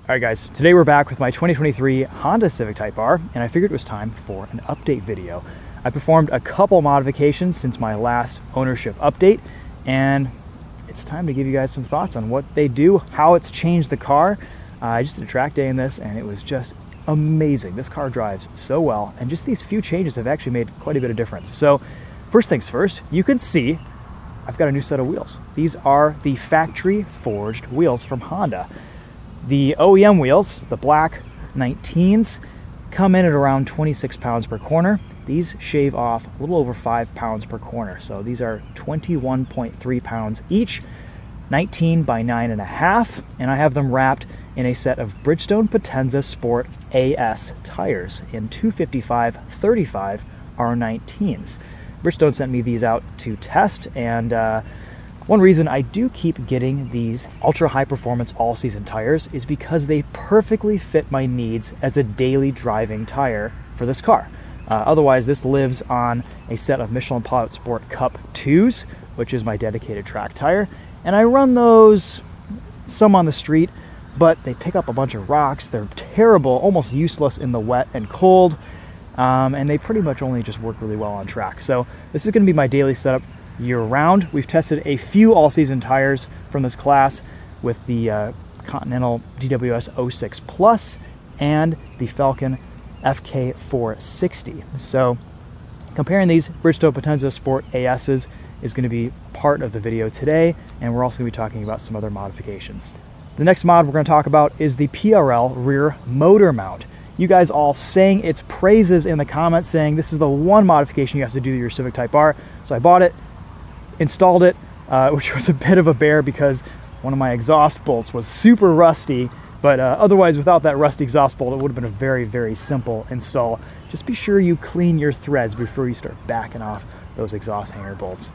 Alright guys, today we're back with my 2023 Honda Civic Type R, and I figured it was time for an update video. I performed a couple modifications since my last ownership update, and it's time to give you guys some thoughts on what they do, how it's changed the car. I just did a track day in this, and it was just amazing. This car drives so well, and just these few changes have actually made quite a bit of difference. So, first things first, you can see I've got a new set of wheels. These are the factory forged wheels from Honda. The OEM wheels, the black 19s, come in at around 26 pounds per corner. These shave off a little over 5 pounds per corner. So these are 21.3 pounds each, 19 by 9.5, and I have them wrapped in a set of Bridgestone Potenza Sport AS tires in 255/35 R19s. Bridgestone sent me these out to test, and one reason I do keep getting these ultra high performance all-season tires is because they perfectly fit my needs as a daily driving tire for this car. Otherwise, this lives on a set of Michelin Pilot Sport Cup 2s, which is my dedicated track tire, and I run those some on the street, but they pick up a bunch of rocks. They're terrible, almost useless in the wet and cold, and they pretty much only just work really well on track. So this is going to be my daily setup year-round. We've tested a few all-season tires from this class with the Continental DWS 06 Plus and the Falcon FK460. So comparing these Bridgestone Potenza Sport ASs is going to be part of the video today, and we're also going to be talking about some other modifications. The next mod we're going to talk about is the PRL rear motor mount. You guys all sang its praises in the comments, saying this is the one modification you have to do to your Civic Type R. So I bought it, installed it, which was a bit of a bear because one of my exhaust bolts was super rusty, but otherwise without that rusty exhaust bolt it would have been a very, very simple install. Just be sure you clean your threads before you start backing off those exhaust hanger bolts.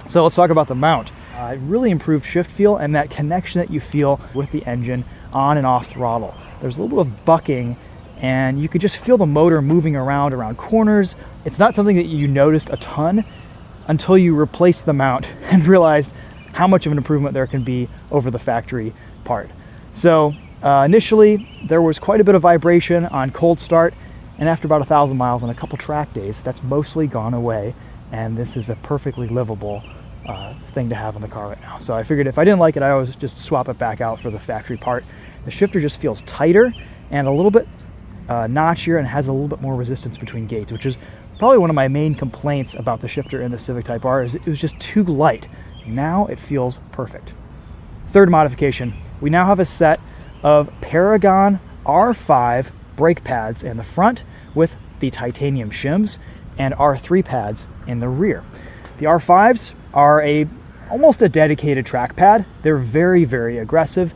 So let's talk about the mount. It really improved shift feel and that connection that you feel with the engine on and off throttle. There's a little bit of bucking, and you could just feel the motor moving around corners. It's not something that you noticed a ton until you replace the mount and realized how much of an improvement there can be over the factory part. So initially there was quite a bit of vibration on cold start, and after about 1,000 miles and a couple track days, that's mostly gone away, and this is a perfectly livable thing to have in the car right now. So I figured if I didn't like it, I always just swap it back out for the factory part. The shifter just feels tighter and a little bit notchier, and has a little bit more resistance between gates, which is probably one of my main complaints about the shifter in the Civic Type R, is it was just too light. Now it feels perfect. Third modification, we now have a set of Paragon R5 brake pads in the front with the titanium shims and R3 pads in the rear. The R5s are almost a dedicated track pad. They're very, very aggressive,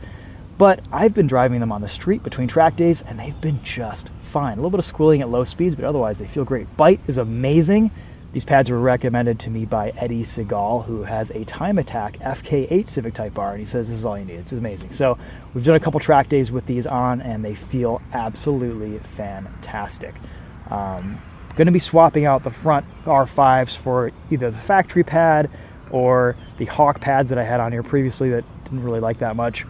but I've been driving them on the street between track days and they've been just fine. A little bit of squealing at low speeds, but otherwise they feel great. Bite is amazing. These pads were recommended to me by Eddie Segal, who has a Time Attack FK8 Civic Type R, and he says this is all you need. It's amazing. So we've done a couple track days with these on, and they feel absolutely fantastic. Going to be swapping out the front R5s for either the factory pad or the Hawk pads that I had on here previously that didn't really like that much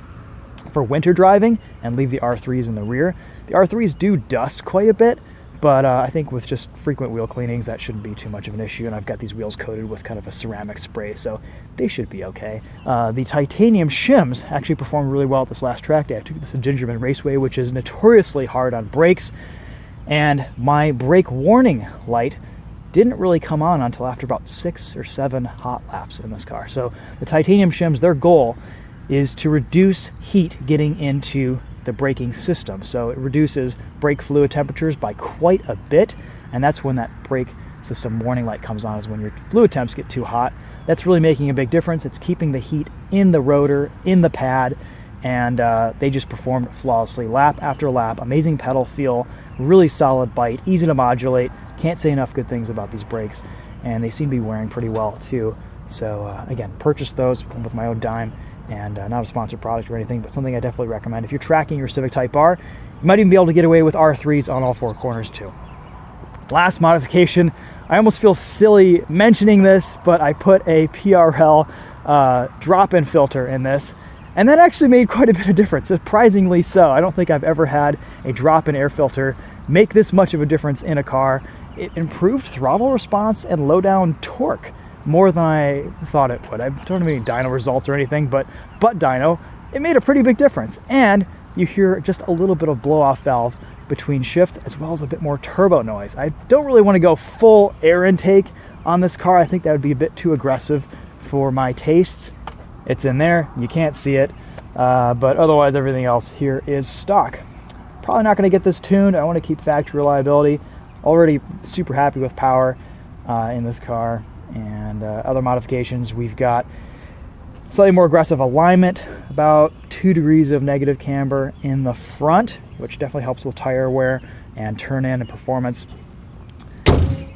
for winter driving, and leave the R3s in the rear. The R3s do dust quite a bit, but I think with just frequent wheel cleanings that shouldn't be too much of an issue, and I've got these wheels coated with kind of a ceramic spray, so they should be okay. The titanium shims actually performed really well at this last track day. I took this to Gingerman Raceway, which is notoriously hard on brakes, and my brake warning light didn't really come on until after about 6 or 7 hot laps in this car. So the titanium shims, their goal is to reduce heat getting into the braking system. So it reduces brake fluid temperatures by quite a bit, and that's when that brake system warning light comes on, is when your fluid temps get too hot. That's really making a big difference. It's keeping the heat in the rotor, in the pad, and they just performed flawlessly lap after lap. Amazing pedal feel, really solid bite, easy to modulate. Can't say enough good things about these brakes, and they seem to be wearing pretty well too. So again, purchased those with my own dime, and not a sponsored product or anything, but something I definitely recommend. If you're tracking your Civic Type R, you might even be able to get away with R3s on all 4 corners too. Last modification, I almost feel silly mentioning this, but I put a PRL drop-in filter in this, And that actually made quite a bit of difference, surprisingly so. I don't think I've ever had a drop in air filter make this much of a difference in a car. It improved throttle response and low down torque more than I thought it would. I don't have any dyno results or anything, but dyno, it made a pretty big difference. And you hear just a little bit of blow off valve between shifts, as well as a bit more turbo noise. I don't really want to go full air intake on this car. I think that would be a bit too aggressive for my tastes. It's in there, you can't see it, but otherwise everything else here is stock. Probably not going to get this tuned. I want to keep factory reliability. Already super happy with power in this car. And other modifications, we've got slightly more aggressive alignment, about 2 degrees of negative camber in the front, which definitely helps with tire wear and turn-in and performance.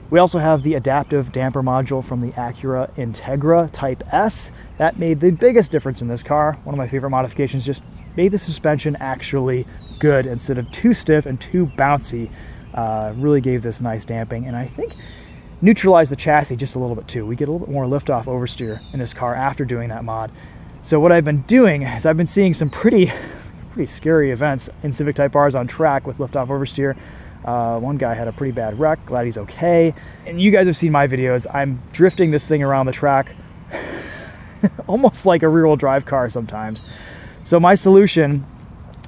We also have the adaptive damper module from the Acura Integra Type S. That made the biggest difference in this car. One of my favorite modifications, just made the suspension actually good instead of too stiff and too bouncy. Really gave this nice damping, and I think neutralized the chassis just a little bit too. We get a little bit more liftoff oversteer in this car after doing that mod. So what I've been doing is I've been seeing some pretty scary events in Civic Type Rs on track with liftoff oversteer. One guy had a pretty bad wreck, glad he's okay. And you guys have seen my videos. I'm drifting this thing around the track almost like a rear-wheel drive car sometimes. So my solution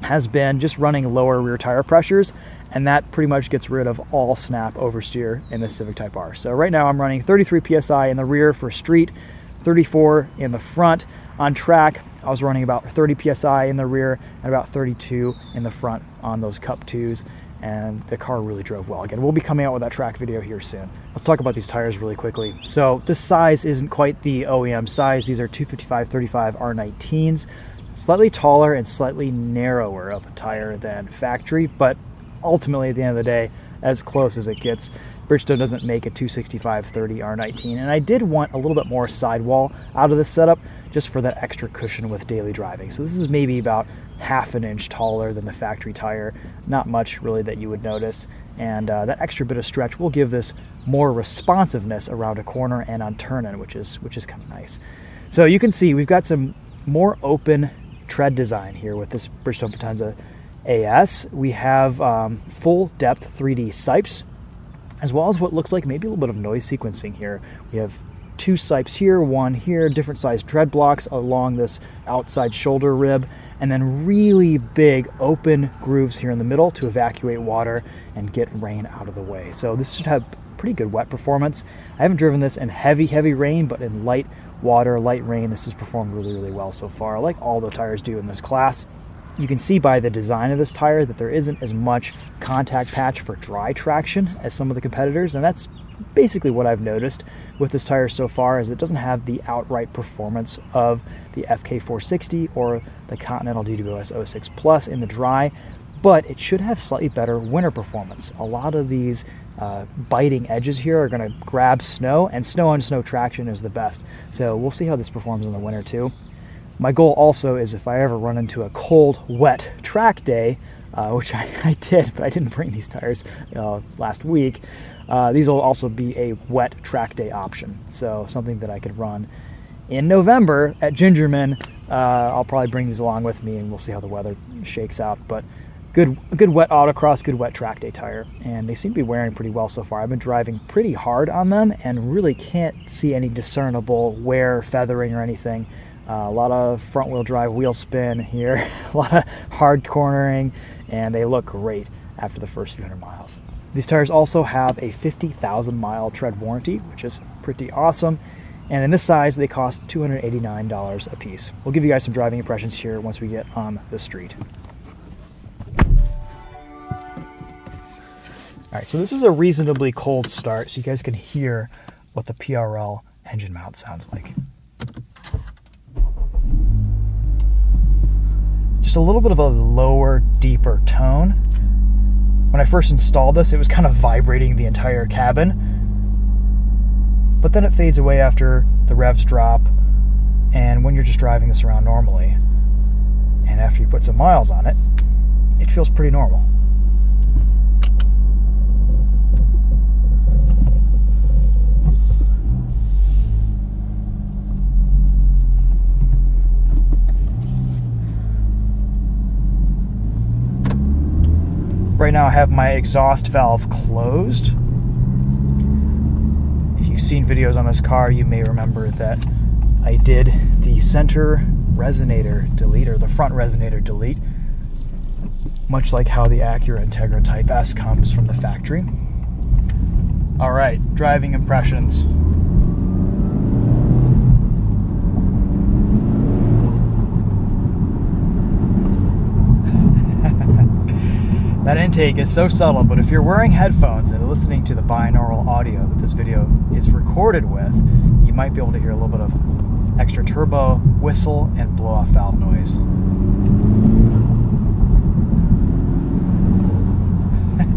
has been just running lower rear tire pressures, and that pretty much gets rid of all snap oversteer in the Civic Type R. So right now I'm running 33 PSI in the rear for street, 34 in the front. On track, I was running about 30 PSI in the rear and about 32 in the front on those Cup 2s. And the car really drove well. Again, we'll be coming out with that track video here soon. Let's talk about these tires really quickly. So this size isn't quite the OEM size. These are 255/35 R19s, slightly taller and slightly narrower of a tire than factory, but ultimately at the end of the day, as close as it gets. Bridgestone doesn't make a 265/30 R19, and I did want a little bit more sidewall out of this setup just for that extra cushion with daily driving. So this is maybe about ½ an inch taller than the factory tire. Not much really that you would notice, and that extra bit of stretch will give this more responsiveness around a corner and on turn-in, which is kind of nice. So you can see we've got some more open tread design here with this Bridgestone Potenza AS. We have full depth 3D sipes, as well as what looks like maybe a little bit of noise sequencing here. We have 2 sipes here, 1 here, different sized tread blocks along this outside shoulder rib, and then really big open grooves here in the middle to evacuate water and get rain out of the way. So this should have pretty good wet performance. I haven't driven this in heavy rain, but in light water, light rain, this has performed really well so far, like all the tires do in this class. You can see by the design of this tire that there isn't as much contact patch for dry traction as some of the competitors, and that's basically what I've noticed with this tire so far, is it doesn't have the outright performance of the FK460 or the Continental DWS 06 Plus in the dry, but it should have slightly better winter performance. A lot of these biting edges here are going to grab snow, and snow on snow traction is the best. So we'll see how this performs in the winter too. My goal also is if I ever run into a cold, wet track day, which I did, but I didn't bring these tires last week, these will also be a wet track day option. So something that I could run in November at Gingerman. I'll probably bring these along with me, and we'll see how the weather shakes out. But good wet autocross, good wet track day tire, and they seem to be wearing pretty well so far. I've been driving pretty hard on them and really can't see any discernible wear, feathering, or anything. A lot of front wheel drive wheel spin here, a lot of hard cornering, and they look great after the first few hundred miles. These tires also have a 50,000 mile tread warranty, which is pretty awesome. And in this size, they cost $289 a piece. We'll give you guys some driving impressions here once we get on the street. All right, so this is a reasonably cold start, so you guys can hear what the PRL engine mount sounds like. Just a little bit of a lower, deeper tone. When I first installed this, it was kind of vibrating the entire cabin, but then it fades away after the revs drop, and when you're just driving this around normally, and after you put some miles on it, it feels pretty normal. Right now I have my exhaust valve closed. If you've seen videos on this car, you may remember that I did the center resonator delete, or the front resonator delete, much like how the Acura Integra Type S comes from the factory. All right, driving impressions. That intake is so subtle, but if you're wearing headphones and listening to the binaural audio that this video is recorded with, you might be able to hear a little bit of extra turbo, whistle, and blow-off valve noise.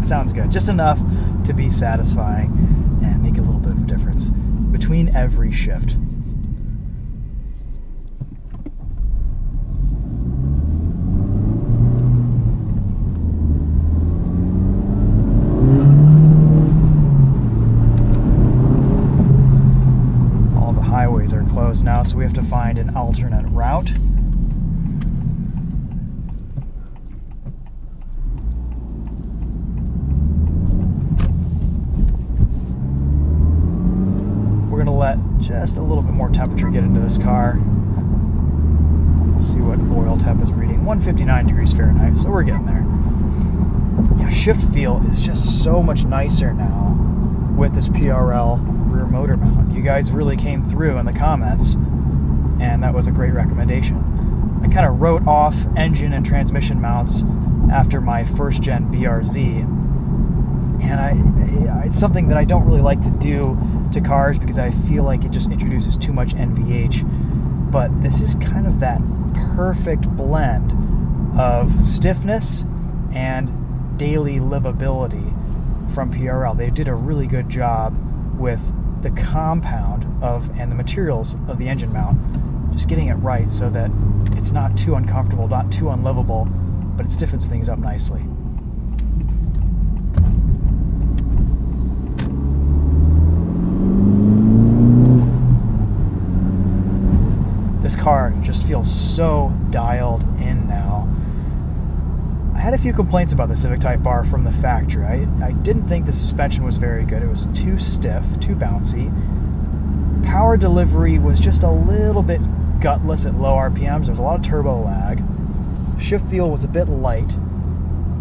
It sounds good, just enough to be satisfying and make a little bit of a difference between every shift. Are closed now, so we have to find an alternate route. We're going to let just a little bit more temperature get into this car. Let's see what oil temp is reading. 159 degrees Fahrenheit, so we're getting there. Yeah, shift feel is just so much nicer now with this PRL rear motor mount. You guys really came through in the comments, and that was a great recommendation. I kind of wrote off engine and transmission mounts after my first gen BRZ, and it's something that I don't really like to do to cars because I feel like it just introduces too much NVH. But this is kind of that perfect blend of stiffness and daily livability from PRL. They did a really good job with the compound of and the materials of the engine mount, just getting it right so that it's not too uncomfortable, not too unlivable, but it stiffens things up nicely. This car just feels so dialed in now. I had a few complaints about the Civic Type R from the factory. I didn't think the suspension was very good. It was too stiff, too bouncy. Power delivery was just a little bit gutless at low RPMs. There was a lot of turbo lag. Shift feel was a bit light.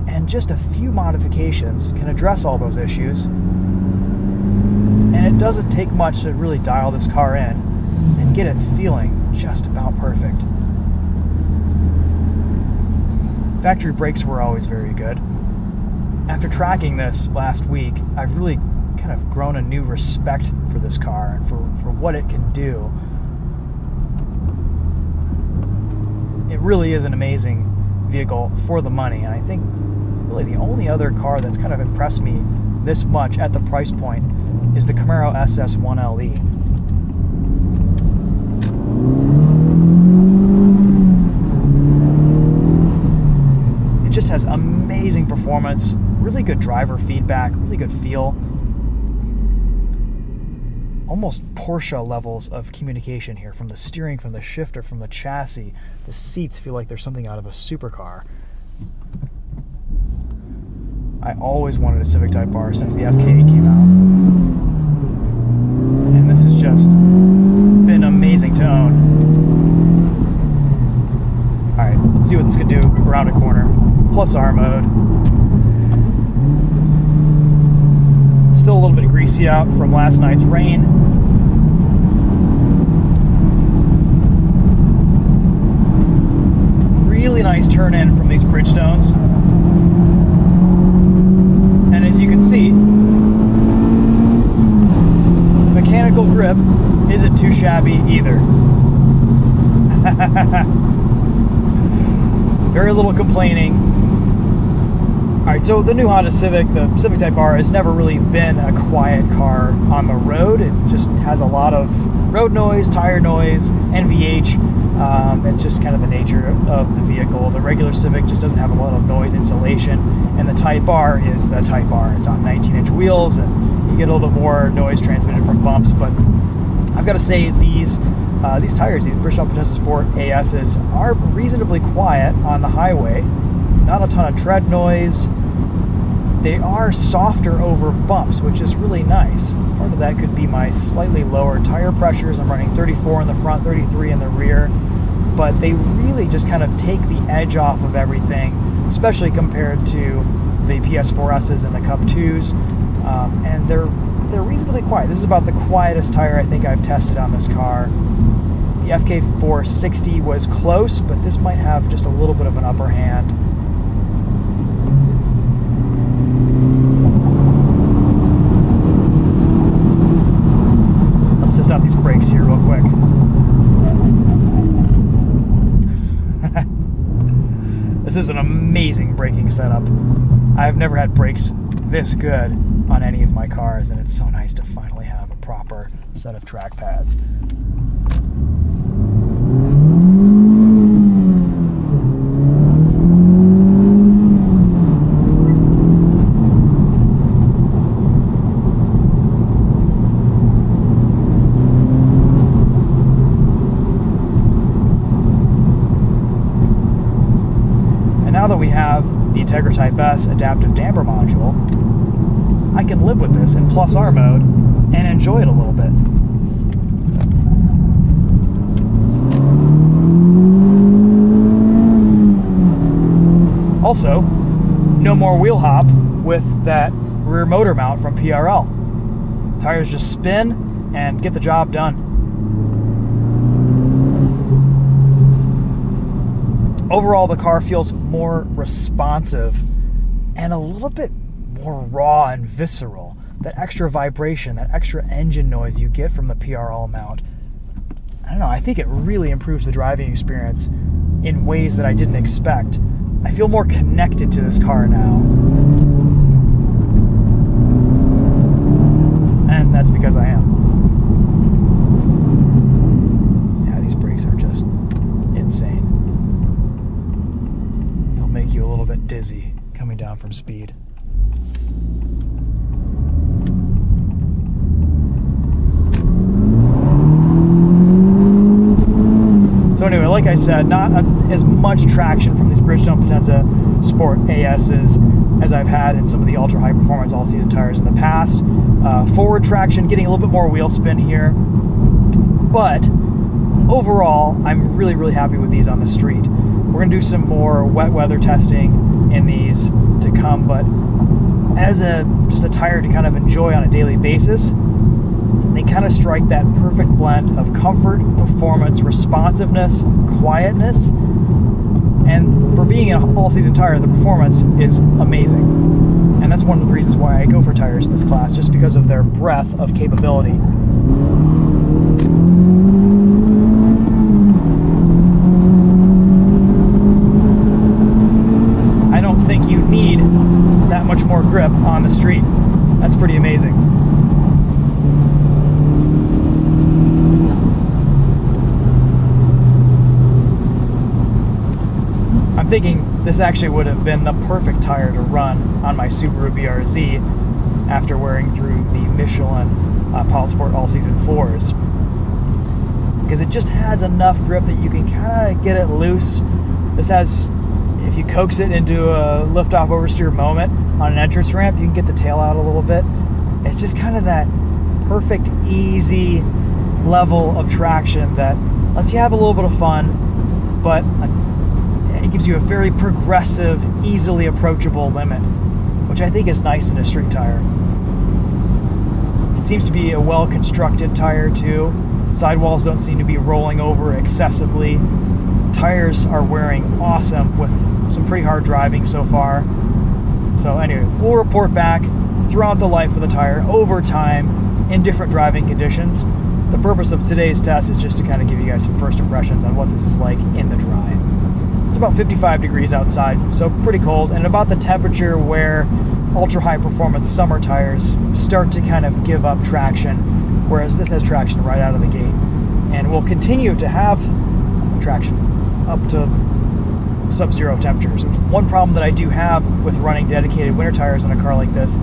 And just a few modifications can address all those issues. And it doesn't take much to really dial this car in and get it feeling just about perfect. Factory brakes were always very good. After tracking this last week, I've really kind of grown a new respect for this car and for what it can do. It really is an amazing vehicle for the money, and I think really the only other car that's kind of impressed me this much at the price point is the Camaro SS1LE. Just has amazing performance, really good driver feedback, really good feel. Almost Porsche levels of communication here, from the steering, from the shifter, from the chassis. The seats feel like they're something out of a supercar. I always wanted a Civic Type R since the FK8 came out. And this has just been amazing to own. Alright, let's see what this could do around a corner. Plus R mode. Still a little bit greasy out from last night's rain. Really nice turn in from these Bridgestones. And as you can see, mechanical grip isn't too shabby either. Very little complaining. Alright, so the new Honda Civic, the Civic Type R, has never really been a quiet car on the road. It just has a lot of road noise, tire noise, NVH. It's just kind of the nature of the vehicle. The regular Civic just doesn't have a lot of noise insulation, and the Type R is the Type R. It's on 19-inch wheels, and you get a little bit more noise transmitted from bumps, but I've got to say these tires, these Bridgestone Potenza Sport ASs, are reasonably quiet on the highway. Not a ton of tread noise, they are softer over bumps, which is really nice. Part of that could be my slightly lower tire pressures. I'm running 34 in the front, 33 in the rear, but they really just kind of take the edge off of everything, especially compared to the PS4S's and the Cup 2s, and they're reasonably quiet. This is about the quietest tire I think I've tested on this car. The FK460 was close, but this might have just a little bit of an upper hand. Let's test out these brakes here real quick. This is an amazing braking setup. I've never had brakes this good on any of my cars, and it's so nice to finally have a proper set of track pads. Now that we have the Integra Type S adaptive damper module, I can live with this in plus R mode and enjoy it a little bit. Also, no more wheel hop with that rear motor mount from PRL. Tires just spin and get the job done. Overall, the car feels more responsive and a little bit more raw and visceral. That extra vibration, that extra engine noise you get from the PRL mount, I don't know, I think it really improves the driving experience in ways that I didn't expect. I feel more connected to this car now. And that's because I am. Yeah, these brakes are just insane. Make you a little bit dizzy coming down from speed. So anyway, like I said, not as much traction from these Bridgestone Potenza Sport AS's as I've had in some of the ultra high performance all season tires in the past. Forward traction, getting a little bit more wheel spin here, but overall, I'm really, really happy with these on the street. We're going to do some more wet weather testing in these to come, but as just a tire to kind of enjoy on a daily basis, they kind of strike that perfect blend of comfort, performance, responsiveness, quietness, and for being an all-season tire, the performance is amazing. And that's one of the reasons why I go for tires in this class, just because of their breadth of capability. Think you need that much more grip on the street. That's pretty amazing. I'm thinking this actually would have been the perfect tire to run on my Subaru BRZ after wearing through the Michelin Potenza Sport All Season 4s, because it just has enough grip that you can kind of get it loose. This has, if you coax it into a lift-off oversteer moment on an entrance ramp, you can get the tail out a little bit. It's just kind of that perfect, easy level of traction that lets you have a little bit of fun, but it gives you a very progressive, easily approachable limit, which I think is nice in a street tire. It seems to be a well-constructed tire too. Sidewalls don't seem to be rolling over excessively. Tires are wearing awesome with some pretty hard driving so far. So anyway, we'll report back throughout the life of the tire over time in different driving conditions. The purpose of today's test is just to kind of give you guys some first impressions on what this is like in the dry. It's about 55 degrees outside, so pretty cold, and about the temperature where ultra high performance summer tires start to kind of give up traction, whereas this has traction right out of the gate, and will continue to have traction up to sub-zero temperatures. One problem that I do have with running dedicated winter tires on a car like this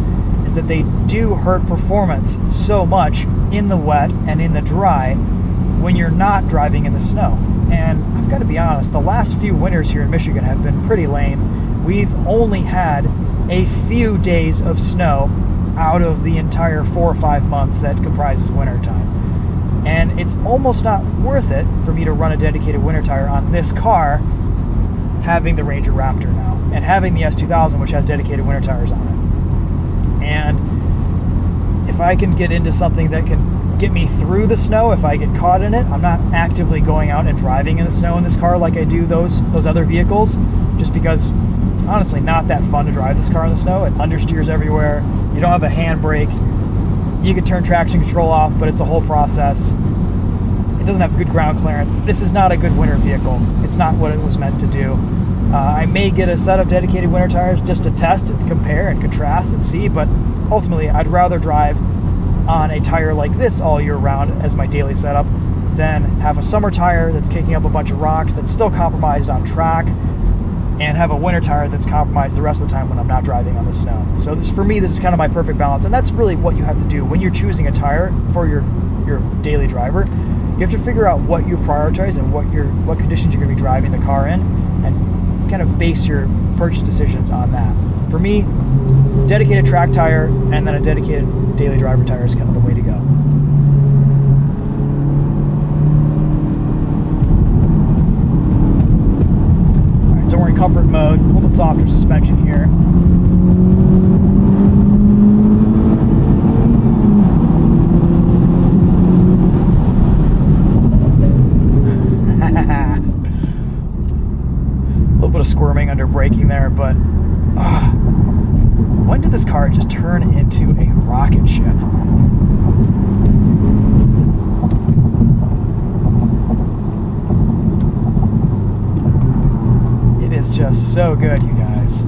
is that they do hurt performance so much in the wet and in the dry when you're not driving in the snow. And I've got to be honest, the last few winters here in Michigan have been pretty lame. We've only had a few days of snow out of the entire 4 or 5 months that comprises winter time. And it's almost not worth it for me to run a dedicated winter tire on this car, having the Ranger Raptor now, and having the S2000, which has dedicated winter tires on it. And if I can get into something that can get me through the snow, if I get caught in it, I'm not actively going out and driving in the snow in this car like I do those other vehicles, just because it's honestly not that fun to drive this car in the snow. It understeers everywhere. You don't have a handbrake. You can turn traction control off, but it's a whole process. It doesn't have good ground clearance. This is not a good winter vehicle. It's not what it was meant to do. I may get a set of dedicated winter tires just to test and compare and contrast and see, but ultimately I'd rather drive on a tire like this all year round as my daily setup than have a summer tire that's kicking up a bunch of rocks, that's still compromised on track, and have a winter tire that's compromised the rest of the time when I'm not driving on the snow. So for me, this is kind of my perfect balance, and that's really what you have to do when you're choosing a tire for your daily driver. You have to figure out what you prioritize and what conditions you're going to be driving the car in, and kind of base your purchase decisions on that. For me, dedicated track tire and then a dedicated daily driver tire is kind of the way to go. Alright, so we're in comfort mode, a little bit softer suspension here. A little bit of squirming under braking there, but when did this car just turn into a rocket ship? It is just so good, you guys.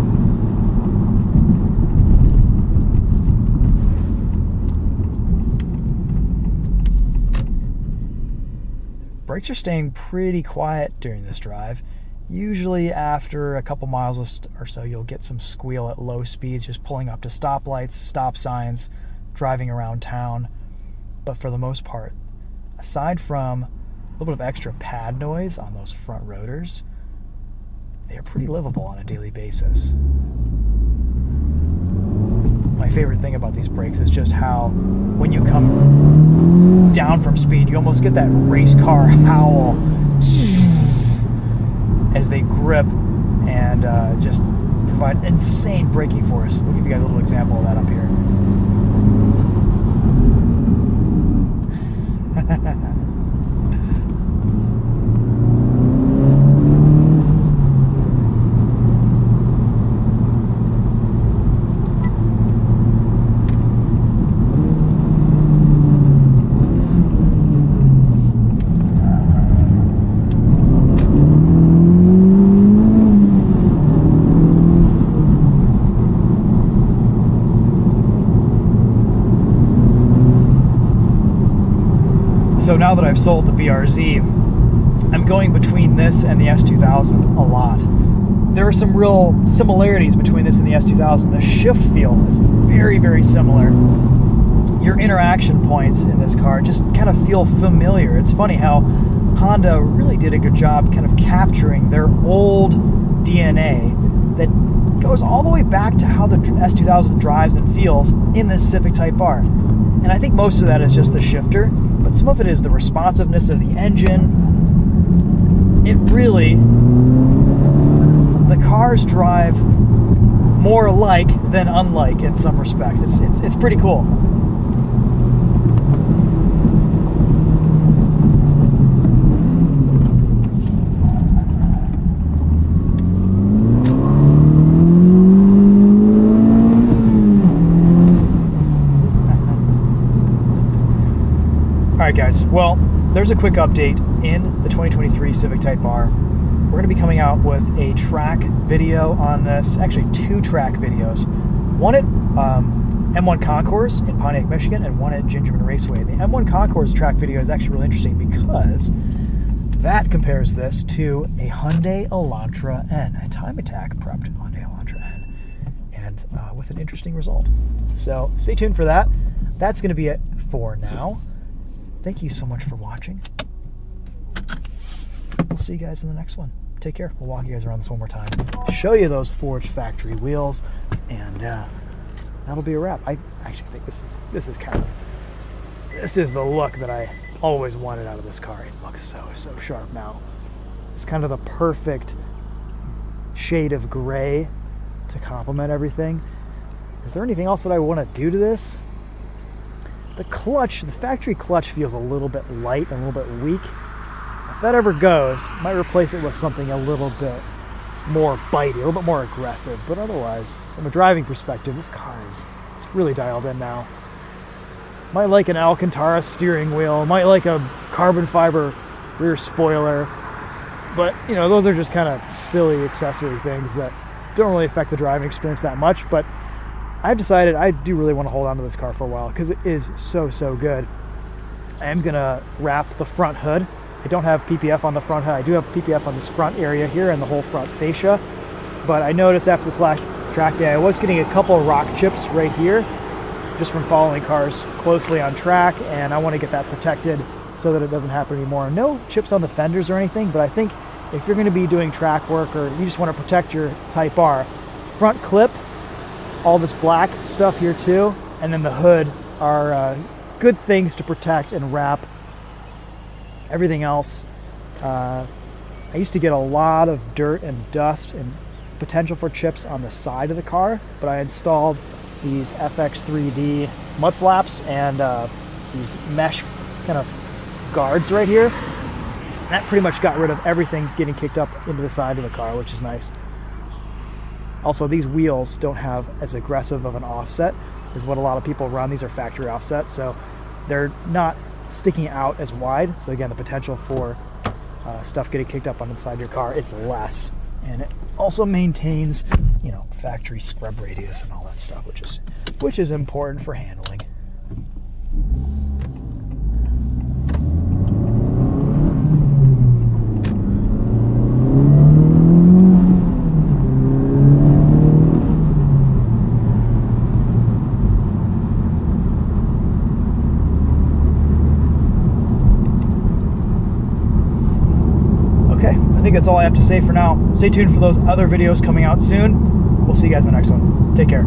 Brakes are staying pretty quiet during this drive. Usually after a couple miles or so, you'll get some squeal at low speeds, just pulling up to stoplights, stop signs, driving around town. But for the most part, aside from a little bit of extra pad noise on those front rotors, they are pretty livable on a daily basis. My favorite thing about these brakes is just how when you come down from speed, you almost get that race car howl as they grip and just provide insane braking force. We'll give you guys a little example of that up here. So now that I've sold the BRZ, I'm going between this and the S2000 a lot. There are some real similarities between this and the S2000. The shift feel is very, very similar. Your interaction points in this car just kind of feel familiar. It's funny how Honda really did a good job kind of capturing their old DNA that goes all the way back to how the S2000 drives and feels in this Civic Type R. And I think most of that is just the shifter, but some of it is the responsiveness of the engine. It really, the cars drive more alike than unlike in some respects. It's pretty cool. Alright guys, well, there's a quick update in the 2023 Civic Type R. We're going to be coming out with a track video on this, actually 2 track videos. One at M1 Concours in Pontiac, Michigan, and one at Gingerman Raceway. The M1 Concours track video is actually really interesting because that compares this to a Hyundai Elantra N, a time attack prepped Hyundai Elantra N, and with an interesting result. So stay tuned for that. That's going to be it for now. Thank you so much for watching. We'll see you guys in the next one. take care. We'll walk you guys around this one more time, show you those forged factory wheels, and that'll be a wrap. I actually think this is the look that I always wanted out of this car. It looks so sharp now. It's kind of the perfect shade of gray to complement everything. Is there anything else that I want to do to this? The clutch, the factory clutch feels a little bit light and a little bit weak. If that ever goes, I might replace it with something a little bit more bitey, a little bit more aggressive. But otherwise, from a driving perspective, this car it's really dialed in now. Might like an Alcantara steering wheel, might like a carbon fiber rear spoiler, but you know, those are just kind of silly accessory things that don't really affect the driving experience that much. But I've decided I do really want to hold on to this car for a while because it is so good. I am gonna wrap the front hood. I don't have PPF on the front hood. I do have PPF on this front area here and the whole front fascia. But I noticed after this last track day, I was getting a couple of rock chips right here just from following cars closely on track, and I want to get that protected so that it doesn't happen anymore. No chips on the fenders or anything, but I think if you're going to be doing track work or you just want to protect your Type R, front clip, all this black stuff here too, and then the hood are good things to protect and wrap. Everything else, I used to get a lot of dirt and dust and potential for chips on the side of the car, but I installed these FX3D mud flaps and these mesh kind of guards right here. And that pretty much got rid of everything getting kicked up into the side of the car, which is nice. Also, these wheels don't have as aggressive of an offset as what a lot of people run. These are factory offset, so they're not sticking out as wide. So again, the potential for stuff getting kicked up on the side of your car is less. And it also maintains, you know, factory scrub radius and all that stuff, which is important for handling. I think that's all I have to say for now. Stay tuned for those other videos coming out soon. We'll see you guys in the next one. Take care.